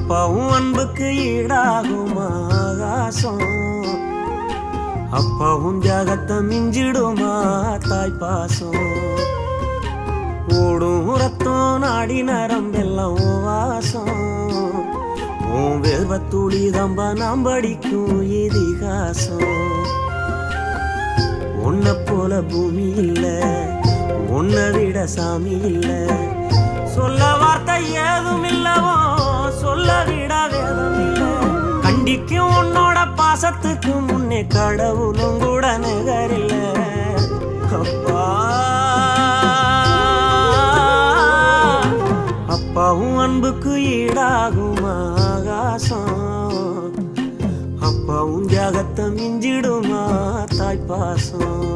அப்பாவும் அன்புக்கு ஈடாகுமா ஆகாசம், அப்பாவும் தியாகத்தை மிஞ்சிடுமா தாய் பாசம். ஓடும் ரத்தம் நாடி நரம்பெல்லாம் வாசம், உன் வெல்வத்துளி தம்ப நாம் படிக்கும் இதிகாசம். உன்னை போல பூமி இல்ல, உன்னை விட சாமி இல்ல, சொல்ல வார்த்தை ஏதும் இல்லவோ சொல்ல விட வேதம் இல்ல. கண்டிக்கும் உன்னோட பாசத்துக்கு முன்னே கடவுளும் கூட நிகரில்ல. அப்பா அப்பாவும் அன்புக்கு ஈடாகும் ஆகாசம், அப்பாவும் தியாகத்தை மிஞ்சிடுமா தாய் பாசம்.